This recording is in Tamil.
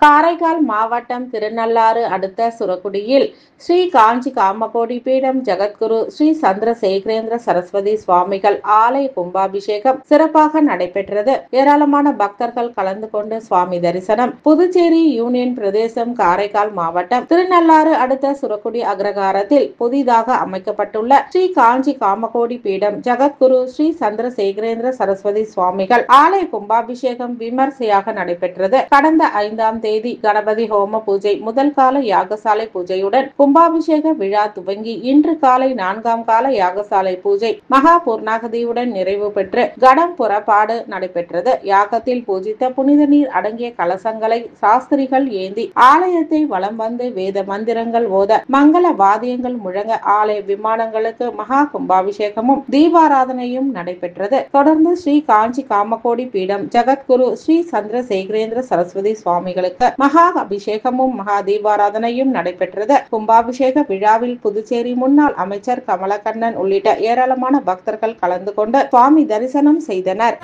காரைக்கால் மாவட்டம் திருநள்ளாறு அடுத்த சுரக்குடியில் ஸ்ரீ காஞ்சி காமகோடி பீடம் ஜெகத்குரு ஸ்ரீ சந்திரசேகரேந்திர சரஸ்வதி சுவாமிகள் ஆலய கும்பாபிஷேகம் சிறப்பாக நடைபெற்றது. ஏராளமான பக்தர்கள் கலந்து கொண்டு சுவாமி தரிசனம். புதுச்சேரி யூனியன் பிரதேசம் காரைக்கால் மாவட்டம் திருநள்ளாறு அடுத்த சுரக்குடி அக்ரகாரத்தில் புதிதாக அமைக்கப்பட்டுள்ள ஸ்ரீ காஞ்சி காமகோடி பீடம் ஜெகத்குரு ஸ்ரீ சந்திரசேகரேந்திர சரஸ்வதி சுவாமிகள் ஆலய கும்பாபிஷேகம் விமர்சையாக நடைபெற்றது. கடந்த 5ஆம் தேதி கணபதி ஹோம பூஜை, முதல் கால யாகசாலை பூஜையுடன் கும்பாபிஷேக விழா துவங்கி இன்று காலை 4ஆம் கால யாகசாலை பூஜை மகா பூர்ணாகதியுடன் நிறைவு பெற்று கடம் புறப்பாடு நடைபெற்றது. யாகத்தில் பூஜித்த புனித நீர் அடங்கிய கலசங்களை சாஸ்திரிகள் ஏந்தி ஆலயத்தை வலம் வந்து வேத மந்திரங்கள் ஓத மங்கள வாத்தியங்கள் முழங்க ஆலய விமானங்களுக்கு மகா கும்பாபிஷேகமும் தீபாராதனையும் நடைபெற்றது. தொடர்ந்து ஸ்ரீ காஞ்சி காமகோடி பீடம் ஜெகத்குரு ஸ்ரீ சந்திரசேகரேந்திர சரஸ்வதி சுவாமிகளுக்கு மகா அபிஷேகமும் மகா தீபாராதனையும் நடைபெற்றது. கும்பாபிஷேக விழாவில் புதுச்சேரி முன்னாள் அமைச்சர் கமலக்கண்ணன் உள்ளிட்ட ஏராளமான பக்தர்கள் கலந்து கொண்டு சுவாமி தரிசனம் செய்தனர்.